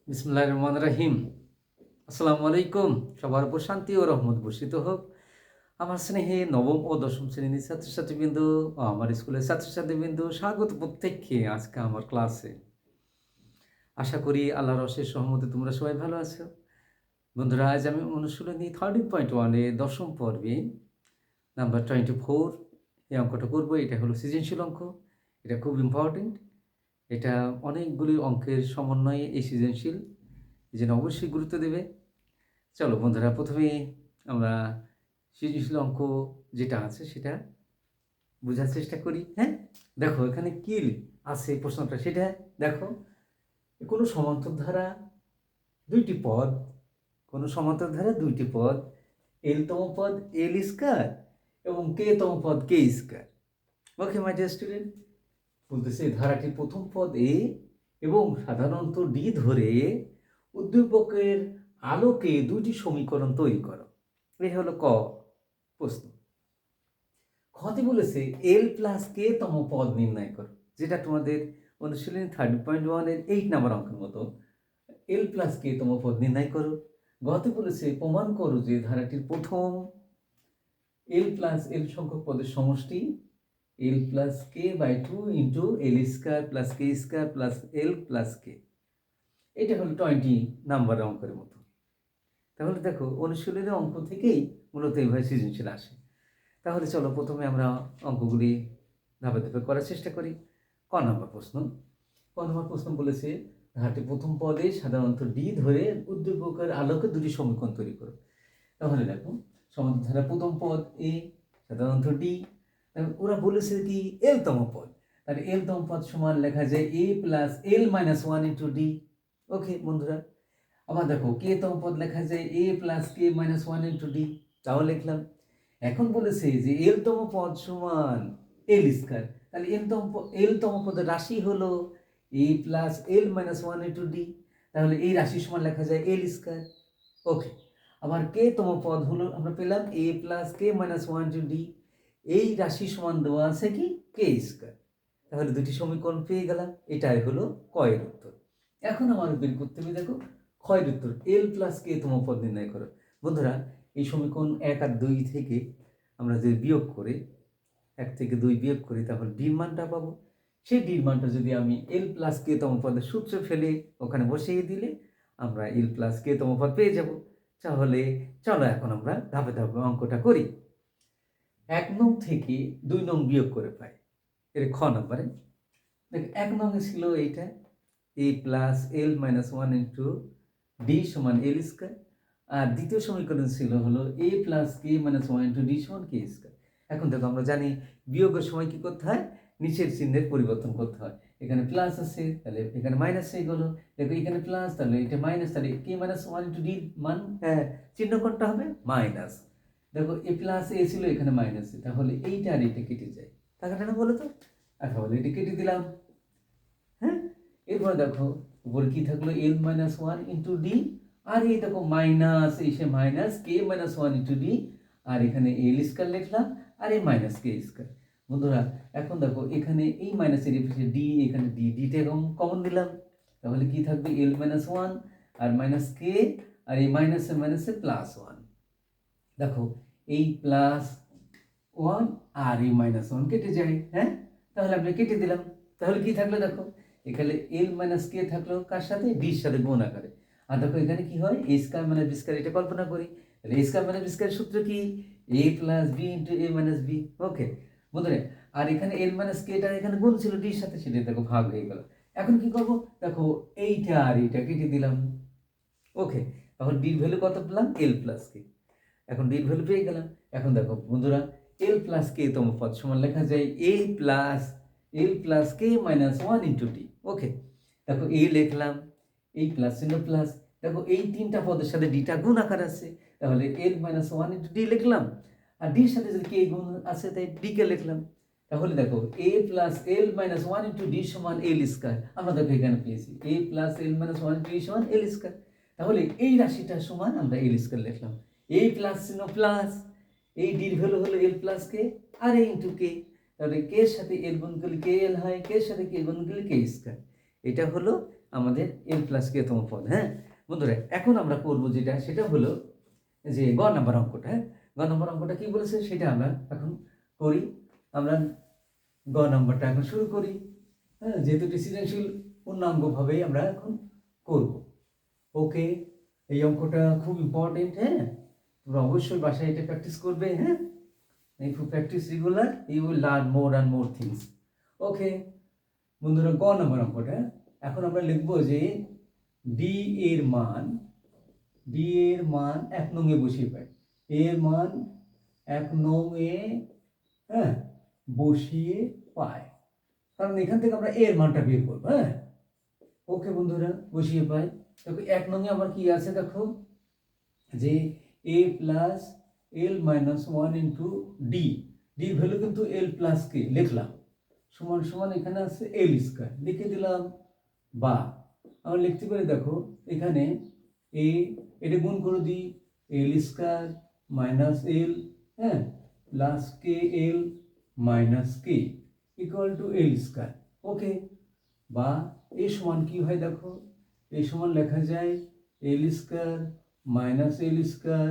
বিসমিল্লাহির রহমানির রহিম। আসসালামু আলাইকুম। সবার উপর শান্তি ও রহমত বর্ষিত হোক। আমার স্নেহে নবম ও দশম শ্রেণীর ছাত্রছাত্রীবৃন্দ ও আমার স্কুলের ছাত্রছাত্রীবৃন্দ, স্বাগত প্রত্যেককে আজকে আমার ক্লাসে। আশা করি আল্লাহর অশেষ রহমতে তোমরা সবাই ভালো আছো। বন্ধুরা, আজ আমি অনুশীলনী 13.1 এর দশম পর্বে নাম্বার 24 এই অঙ্কটা করব। এটা হলো সৃজনশীল অঙ্ক। এটা খুব ইম্পর্টেন্ট। এটা অনেকগুলি অঙ্কের সমন্বয়ে এই সৃজনশীল, এই জন্য অবশ্যই গুরুত্ব দেবে। চলো বন্ধুরা, প্রথমে আমরা সৃজনশীল অঙ্ক যেটা আছে সেটা বোঝার চেষ্টা করি। হ্যাঁ, দেখো এখানে কি আছে প্রশ্নটা, সেটা দেখো। কোনো সমান্তর ধারা দুইটি পদ, কোনো সমান্তর ধারা দুইটি পদ, এলতম পদ এল স্কয়ার এবং কে তম পদ কে square. Okay my dear student, বলতেছে ধারাটির প্রথম পদ এ এবং সাধারণত ডি ধরে উদ্দীপকের আলোকে দুইটি সমীকরণ তৈরি করো। এই হলো ক প্রশ্ন। খতে বলেছে এল প্লাস কে তম পদ নির্ণয় করো, যেটা তোমাদের অনুশীলনী 30.1 এর 8 নম্বর অঙ্কের মতো। এল প্লাস কে তম পদ নির্ণয় করো। গতে বলেছে প্রমাণ করো যে ধারাটির প্রথম এল প্লাস এল সংখ্যক পদের সমষ্টি L plus K by 2 into L square plus K square plus L plus K. এটা হলো 20 নাম্বার অঙ্কের মতো। তাহলে দেখো অনুশীলনের অঙ্ক থেকেই মূলত এইভাবে সৃজনশীল আসে। তাহলে চলো প্রথমে আমরা অঙ্কগুলি ধাপে ধাপে করার চেষ্টা করি। ক নম্বর প্রশ্ন বলেছে ধারাটি প্রথম পদে সাধারণত ডি ধরে উদ্দীপকের আলোকে দুটি সমীকরণ তৈরি করো। তাহলে দেখো সমান্তর ধারা প্রথম পদ এ, সাধারণত ডি, ওরা বলেছে কি এল তম পদ, তাহলে এল তম পদ সমান লেখা যায় এ plus L minus 1 into D. ওকে বন্ধুরা, আবার দেখো কে তম পদ লেখা যায় এ plus K minus 1 into D, তাও লিখলাম। এখন বলেছে যে এল তম পদ সমান এল স্কয়ার, তাহলে এল তম পদের রাশি হলো এ plus L minus 1 into D, তাহলে এই রাশি সমান লেখা যায় এল স্কয়ার। ওকে, আবার কে তম পদ হলো আমরা পেলাম এ plus K minus 1 into D, এই রাশি সমান দেওয়া আছে কি কে স্কয়ার। তাহলে দুটি সমীকরণ পেয়ে গেলাম। এটাই হলো কয়ের উত্তর। এখন আমার বের করতে হবে, দেখো ক্ষয়ের উত্তর এল প্লাস কে তম পদ নির্ণয় করো। বন্ধুরা, এই সমীকরণ 1 আর 2 থেকে আমরা যদি বিয়োগ করে 1 থেকে 2 বিয়োগ করি তাহলে ডির মানটা পাবো। সেই ডির মানটা যদি আমি এল প্লাস কে তম পদের সূত্রে ফেলে ওখানে বসিয়ে দিলে আমরা এল প্লাস কে তম পদ পেয়ে যাব। তাহলে চলো এখন আমরা ধাপে ধাপে অঙ্কটা করি। 1 নং থেকে 2 নং বিয়োগ করে পাই। এর খ নম্বরে দেখ 1 নং ছিল এইটা এ plus L minus 1 into D সমান এল স্কয়ার, আর দ্বিতীয় সমীকরণ ছিল হলো এ plus K minus 1 into D সমান কে স্কয়ার। এখন দেখো আমরা জানি বিয়োগের সময় কি করতে হয়, নিচের চিহ্নের পরিবর্তন করতে হয়। এখানে প্লাস আছে তাহলে এখানে মাইনাস হয়ে গেল, দেখো এখানে প্লাস তাহলে এটা মাইনাস, তাহলে কে মাইনাস 1 ইন্টু ডি মান চিহ্ন কোনটা হবে মাইনাস। দেখো এ প্লাস এ ছিল এখানে মাইনাস, তাহলে এইটা আর এটা কেটে যায়, টাকাটা না বলো তো। আচ্ছা বলে এটা কেটে দিলাম। হ্যাঁ, এরপর দেখো উপরে কি থাকলো এল মাইনাস 1 ইন্টু ডি, আর এই দেখো মাইনাস এসে মাইনাস কে মাইনাস 1 ইন্টু ডি, আর এখানে এল স্কয়ার লিখলাম আর এই মাইনাস কে স্কয়ার। বন্ধুরা এখন দেখো এখানে এই মাইনাসের এপিঠে ডি, এখানে ডি, ডিটা কমন দিলাম, তাহলে কি থাকবে এল মাইনাস 1 আর মাইনাস কে, আর এই মাইনাসে মাইনাসে প্লাস 1। দেখো এই প্লাস 1 আর এই মাইনাস 1 কেটে যায়। হ্যাঁ, তাহলে আমরা কেটে দিলাম। তাহলে কি থাকলো দেখো এখানে এল মাইনাস কে থাকলো কার সাথে, ডির সাথে গুণ আকারে। আর দেখো এখানে কি হয় এ স্কয়ার মাইনাস বি স্কয়ার, এটা কল্পনা করি। তাহলে এ স্কয়ার মাইনাস বি স্কয়ার সূত্র কি এ প্লাস বি ইন্টু এ মাইনাস বি। ওকে বন্ধুরা, আর এখানে এল মাইনাস কে টা এখানে গুণ ছিল ডির সাথে, সেটা দেখো ভাগ হয়ে গেল। এখন কি করব, দেখো এইটা আর এইটা কেটে দিলাম। ওকে, তখন ডির ভ্যালু কত পেলাম এল প্লাস কে, এখন ডির ভ্যালু পেয়ে গেলাম। এখন দেখো বন্ধুরা এল প্লাস কে তম পদ সমান লেখা যায় এ plus L plus K minus 1 into D. ওকে, দেখো এ লিখলাম, এই প্লাস চিহ্ন প্লাস, দেখো এই তিনটা পদের সাথে ডিটা গুণ আকার আছে, তাহলে এল মাইনাস 1 ইন্টু ডি লিখলাম, আর ডির সাথে যদি কে গুণ আছে তাই ডি কে লিখলাম। তাহলে দেখো এ plus L minus 1 into D সমান এল স্কয়ার, আমরা দেখো এখানে পেয়েছি এ plus L minus 1 into D সমান এল স্কয়ার। তাহলে এই রাশিটা সমান আমরা এল স্কয়ার লিখলাম। এই প্লাস চিহ্ন প্লাস, এই ডির ভ্যালু হলো এল প্লাস কে আর এই ইন্টু কে, তাহলে কে এর সাথে এল গুণ করলে কে এল হয়, কে এর সাথে কে গুণ করলে কে স্কয়ার। এটা হলো আমাদের এল প্লাস কে তম পদ। হ্যাঁ বন্ধুরা, এখন আমরা করব যেটা, সেটা হলো যে গ নাম্বার অঙ্কটা। হ্যাঁ, গ নাম্বার অঙ্কটা কি বলেছে সেটা আমরা এখন করি। আমরা গ নাম্বারটা এখন শুরু করি। হ্যাঁ, যেহেতু এটি সৃজনশীল পূর্ণাঙ্গভাবেই আমরা এখন করব। ওকে, এই অঙ্কটা খুব ইম্পর্টেন্ট। হ্যাঁ, তোমরা অবশ্যই বাসায় এটা প্র্যাকটিস করবে। হ্যাঁ, if you practice regular you will learn more and more things. ওকে বন্ধুরা, গ নাম্বার অঙ্কটা এখন আমরা লিখব যে ডি এর মান, ডি এর মান 1 নং এ বসিয়ে পাই। এর মান 1 নং এ, হ্যাঁ, বসিয়ে পাই, কারণ এখান থেকে আমরা এর মানটা বের করব। হ্যাঁ, ওকে বন্ধুরা, বসিয়ে পাই। দেখো 1 নং এ আমার কি আছে, দেখো যে a plus L minus 1 into D, ডির ভ্যালু কিন্তু এল প্লাস কে লিখলাম, সমান সমান এখানে আছে এল স্কয়ার, লিখে দিলাম। বা আমরা লিখতে পারি, দেখো এখানে এ, এটা গুণ করে দিই, এল স্কয়ার মাইনাস এল, হ্যাঁ, plus K L minus K equal to L square. Okay, বা এ সমান কি হয়, দেখো এ সমান লেখা যায় এল স্কয়ার মাইনাস এল স্কয়ার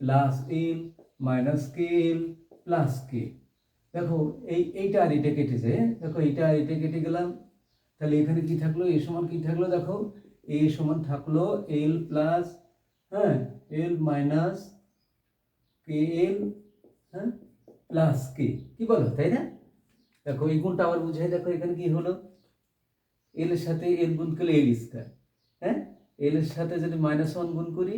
প্লাস এল মাইনাস কে এল প্লাস কে। দেখো এইটা আর এটা কেটে যায়। দেখো এইটা আর এটা কেটে গেলাম, তাহলে এখানে কি থাকলো, এ সমান কি থাকলো, দেখো এ সমান থাকলো এল প্লাস, হ্যাঁ, এল মাইনাস কে এল, হ্যাঁ, প্লাস কে, কি বলো, তাই না? দেখো এই গুণটা আবার বুঝাই, দেখো এখানে কি হলো, এল এর সাথে এল গুণ করলে এল স্কয়ার, হ্যাঁ, এল এর সাথে যদি -1 গুণ করি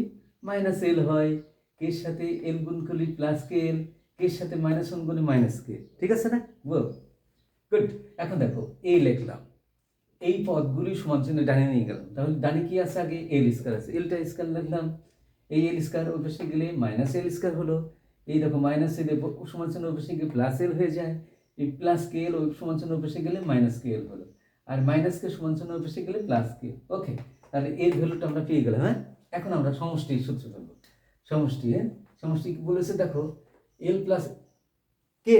মাইনাস এল হয়, কে এর সাথে এল গুণ করলে প্লাস কে এল, কে এর সাথে -1 গুণে মাইনাস কে, ঠিক আছে না? গুড। এখন দেখো এই লিখলাম, এই পদগুলি সমান চিহ্ন ডানে নিয়ে গেলাম, তাহলে ডানে কি আছে, আগে এল স্কয়ার আছে, এলটা স্কয়ার লিখলাম, এই এল স্কয়ার ওই পাশে গেলে মাইনাস এল স্কয়ার হলো, এই দেখো মাইনাস এল সমান চিহ্ন ওই পাশে গিয়ে প্লাস এল হয়ে যায়, এই প্লাস কে এল ওই সমান চিহ্ন ওই পাশে গেলে মাইনাস কে এল হলো, আর মাইনাস কে সমান চিহ্ন ওই পাশে গেলে প্লাস কে। ওকে, তাহলে এর ভ্যালুটা আমরা পেয়ে গেলাম। হ্যাঁ, এখন আমরা সমষ্টি সূত্র ফেলবো। সমষ্টি, হ্যাঁ, সমষ্টি কি বলেছে, দেখো এল প্লাস কে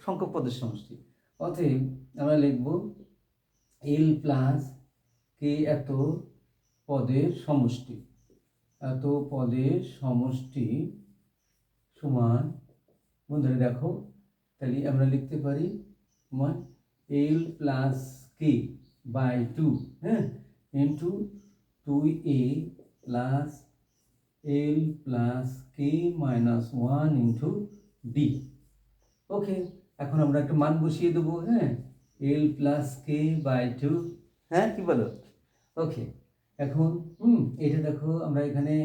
সংখ্যক পদের সমষ্টি, অতএব আমরা লিখব এল প্লাস কে এত পদের সমষ্টি, এত পদের সমষ্টি সমান, বন্ধুরা দেখো তাহলে আমরা লিখতে পারি সমান এল প্লাস কে বাই 2, হ্যাঁ, into 2a plus L plus K minus 1 into D. ওকে, এখন আমরা একটা মান বসিয়ে দেবো। হ্যাঁ, এল প্লাস কে বাই 2, হ্যাঁ, কি বলো? ওকে, এখন এটা দেখো আমরা এখানে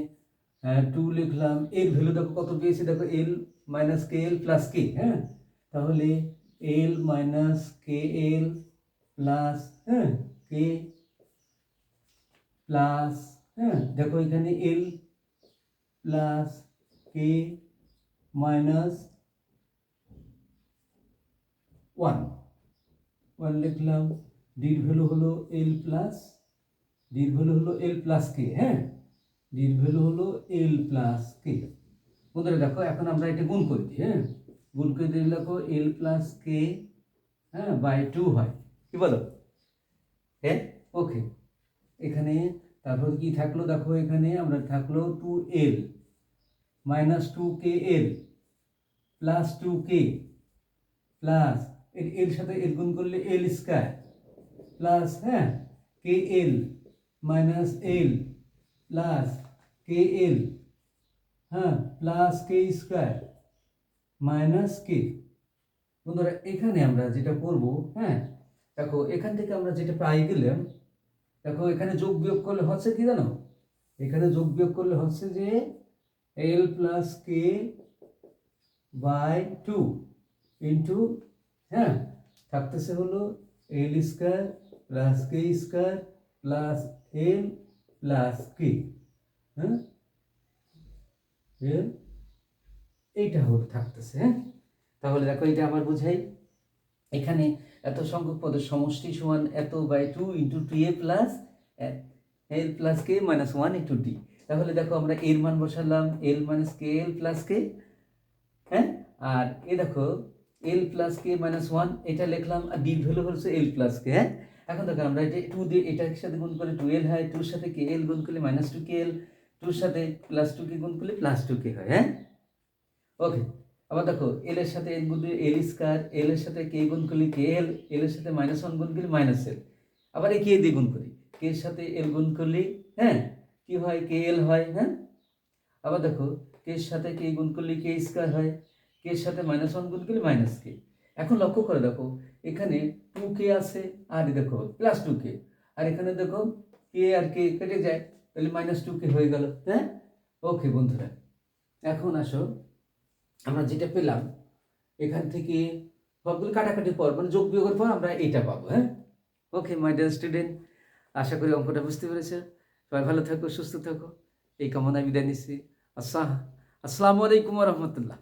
2 লিখলাম, এর ভ্যালু দেখো কত পেয়েছি, দেখো এল মাইনাস কে এল প্লাস কে, হ্যাঁ, তাহলে এল মাইনাস কে এল প্লাস, হ্যাঁ, কে প্লাস, হ্যাঁ, দেখো এখানে এল প্লাস কে মাইনাস 1 লিখলাম, ডির ভ্যালু হলো এল প্লাস, ডির ভ্যালু হলো এল প্লাস কে, হ্যাঁ, ডির ভ্যালু হলো এল প্লাস কে। বন্ধুরা দেখো এখন আমরা এটা গুণ করে দিই। হ্যাঁ, গুণ করে দিলে দেখো এল প্লাস কে, হ্যাঁ, বাই 2 হয়, কি বলো? হ্যাঁ, ওকে, এখানে তারপর কি থাকলো, দেখো এখানে আমরা থাকলো 2l minus 2kl plus 2k plus এর সাথে এর গুণ করলে এল স্কয়ার প্লাস, হ্যাঁ, কে L minus L plus K এল, হ্যাঁ, প্লাস কে স্কয়ার মাইনাস কে। বন্ধুরা এখানে আমরা যেটা করব, হ্যাঁ, দেখো এখান থেকে আমরা যেটা পাই গেলাম, দেখো এখানে যোগ বিয়োগ করলে হচ্ছে কি জানো, এখানে যোগ বিয়োগ করলে হচ্ছে যে এল প্লাস কে বাই 2 ইন্টু, হ্যাঁ, থাকতেছে হলো এল square plus K square plus L plus কে, হ্যাঁ, এল, এইটা হলো থাকতেছে। হ্যাঁ, তাহলে দেখো এটা আবার বুঝাই, এখানে এত সংখ্যক পদের সমষ্টি সমান এত by 2 into 2a plus L plus K minus 1 into D. তাহলে দেখো আমরা এর মান বসালাম এল মাইনাস কে এল প্লাস কে, হ্যাঁ, আর এ দেখো এল প্লাস কে মাইনাস 1 এটা লিখলাম, আর ডির ভ্যালু হচ্ছে এল প্লাস কে, হ্যাঁ, এখন দেখো আমরা এটা 2 দিয়ে এটার সাথে গুণ করলে 2l হয়, 2 এর সাথে kl গুণ করলে -2kl, 2 এর সাথে +2k গুণ করলে +2k হয়, হ্যাঁ? ওকে। আবার দেখো l এর সাথে n গুণ দিলে l স্কয়ার, l এর সাথে k গুণ করলে kl, l এর সাথে -1 গুণ করলে -l। আবার এই k দিয়ে গুণ করি, k এর সাথে l গুণ করলে, হ্যাঁ, কি হয়, kl হয়, হ্যাঁ? আবার দেখো k এর সাথে k গুণ করলে k স্কয়ার হয়, k এর সাথে -1 গুণ করলে -k। এখন লক্ষ্য করে দেখো এখানে 2k আছে আর দেখো +2k, আর এখানে দেখো k আর k কেটে যায়, তাহলে -2k হয়ে গেল, হ্যাঁ? ওকে বন্ধুরা, এখন আসো আমরা যেটা পেলাম এখান থেকে সবগুলো কাটাকাটির পর মানে যোগ বিয়োগের পর আমরা এইটা পাবো, হ্যাঁ? ওকে মাই ডিয়ার স্টুডেন্ট, আশা করি অঙ্কটা বুঝতে পেরেছো। সবাই ভালো থাকো, সুস্থ থাকো, এই কামনায় বিদায় নিচ্ছি। আসসালামু আলাইকুম ওয়া রাহমাতুল্লাহ।